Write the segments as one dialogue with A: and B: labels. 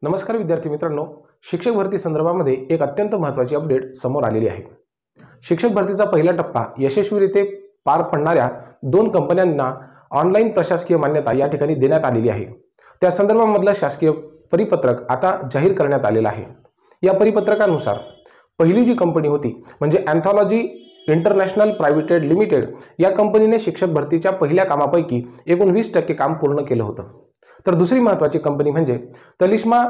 A: नमस्कार विद्यार्थी मित्रांनो, शिक्षक भरती संदर्भामध्ये एक अत्यंत महत्त्वाची अपडेट समोर आलेली आहे। शिक्षक भरतीचा पहिला टप्पा यशस्वीरित्या पार पडणाऱ्या 2 कंपन्यांना ऑनलाईन प्रशासकीय मान्यता या ठिकाणी देण्यात आलेली आहे। त्या संदर्भामधलं शासकीय परिपत्रक आता जाहीर करण्यात आलेलं आहे। या परिपत्रकानुसार पहिली जी कंपनी होती म्हणजे अँथॉलॉजी इंटरनॅशनल प्रायव्हेट लिमिटेड या कंपनीने शिक्षक भरतीच्या पहिल्या कामापैकी एकूण 20% काम पूर्ण केलं होतं। तर दुसरी महत्त्वाची कंपनी म्हणजे तलिस्मा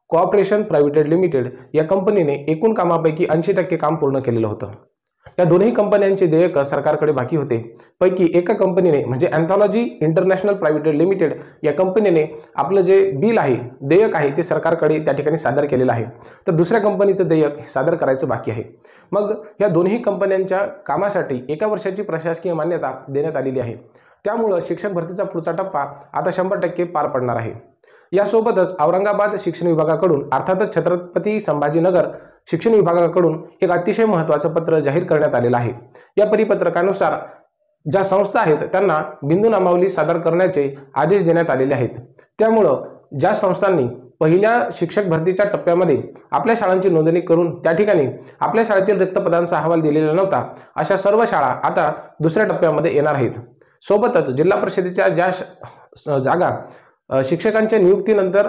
A: कोऑपरेशन प्रायव्हेट लिमिटेड या कंपनीने एकूण कामापैकी 80% काम पूर्ण केलेलं होतं। या दोन्ही कंपन्यांचे देयक सरकारकडे बाकी होते। पैकी एका कंपनीने म्हणजे अँथॉलॉजी इंटरनॅशनल प्रायव्हेट लिमिटेड या कंपनीने आपलं जे बिल आहे, देयक आहे ते सरकारकडे त्या ठिकाणी सादर केलेलं आहे। तर दुसऱ्या कंपनीचं देयक सादर करायचं बाकी आहे। मग या दोन्ही कंपन्यांच्या कामासाठी 1 वर्षाची प्रशासकीय मान्यता देण्यात आलेली आहे। त्यामुळे शिक्षक भरतीचा पुढचा टप्पा आता 100% पार पडणार आहे। यासोबतच औरंगाबाद शिक्षण विभागाकडून अर्थातच छत्रपती संभाजीनगर शिक्षण विभागाकडून एक अतिशय महत्त्वाचं पत्र जाहीर करण्यात आलेलं आहे। या परिपत्रकानुसार ज्या संस्था आहेत त्यांना बिंदू नामावली सादर करण्याचे आदेश देण्यात आलेले आहेत। त्यामुळे ज्या संस्थांनी पहिल्या शिक्षक भरतीच्या टप्प्यामध्ये आपल्या शाळांची नोंदणी करून त्या ठिकाणी आपल्या शाळेतील रिक्त पदांचा अहवाल दिलेला नव्हता, अशा सर्व शाळा आता दुसऱ्या टप्प्यामध्ये येणार आहेत। सोबतच जिल्हा परिषदेच्या ज्या जागा शिक्षकांच्या नियुक्तीनंतर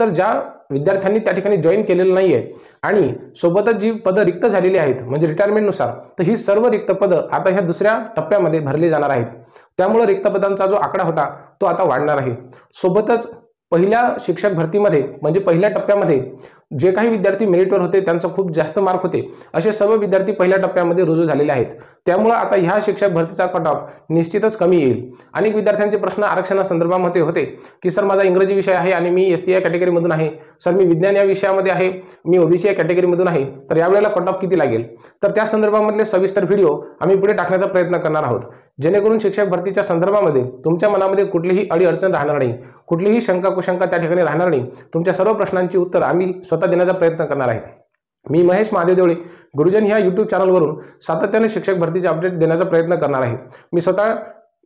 A: ज्या विद्यार्थ्यांनी त्या ठिकाणी जॉईन केलेलं नाहीये आणि सोबतच जी पदं रिक्त झालेली आहेत म्हणजे रिटायरमेंटनुसार, तर ही सर्व रिक्त पदं आता ह्या दुसऱ्या टप्प्यामध्ये भरली जाणार आहेत। त्यामुळे रिक्त पदांचा जो आकडा होता तो आता वाढणार आहे। सोबतच पहिल्या शिक्षक भरतीमध्ये म्हणजे पहिल्या टप्प्यामध्ये जे काही विद्यार्थी मेरिटवर होते, त्यांचे खूप जास्त मार्क होते, असे सर्व विद्यार्थी पहिल्या टप्प्यामध्ये रुजू झालेले आहेत। त्यामुळे आता ह्या शिक्षक भरतीचा कट ऑफ निश्चितच कमी येईल। अनेक विद्यार्थ्यांचे प्रश्न आरक्षणासंदर्भामध्ये होते की सर माझा इंग्रजी विषय आहे आणि मी SC या कॅटेगरीमधून आहे, सर मी विज्ञान या विषयामध्ये आहे, मी OBC या कॅटेगरीमधून आहे, तर यावेळेला कट ऑफ किती लागेल? तर त्या संदर्भामधले सविस्तर व्हिडिओ आम्ही पुढे टाकण्याचा प्रयत्न करणार आहोत, जेणेकरून शिक्षक भरतीच्या संदर्भामध्ये तुमच्या मनामध्ये कुठलीही अडीअडचण राहणार नाही, कुठलीही शंका कुशंका त्या ठिकाणी राहणार नाही। तुमच्या सर्व प्रश्नांची उत्तर आम्ही स्वतः देण्याचा प्रयत्न करणार आहे। मी महेश महादेव देवळे गुरुजन ह्या YouTube चॅनलवरून सातत्याने शिक्षक भरतीचे अपडेट देण्याचा प्रयत्न करणार आहे। मी स्वतः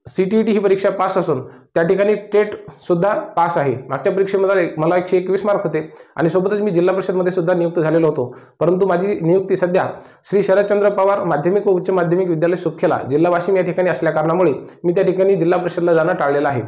A: CTET ही परीक्षा पास असून त्या ठिकाणी टेट सुद्धा पास आहे। मागच्या परीक्षेमध्ये मला 121 मार्क होते आणि सोबतच मी जिल्हा परिषदमध्ये सुद्धा नियुक्त झालेलो होतो, परंतु माझी नियुक्ती सध्या श्री शरदचंद्र पवार माध्यमिक व उच्च माध्यमिक विद्यालय सुखेला जिल्हा वाशिम या ठिकाणी असल्या कारणामुळे मी त्या ठिकाणी जिल्हा परिषदला जाणं टाळलेलं आहे।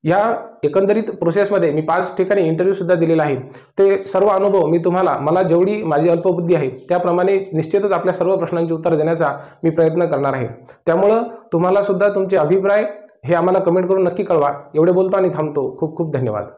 A: या एकंदरीत प्रोसेसमध्ये मी 5 ठिकाणी इंटरव्ह्यू सुद्धा दिलेला आहे। ते सर्व अनुभव मी मला जेवढी माझी अल्पबुद्धी आहे त्याप्रमाणे निश्चितच आपल्या सर्व प्रश्नांची उत्तर देण्याचा मी प्रयत्न करणार आहे। त्यामुळे तुम्हाला सुद्धा तुमचे अभिप्राय हे आम्हाला कमेंट करून नक्की कळवा। एवढे बोलतो आणि थांबतो। खूप खूप धन्यवाद।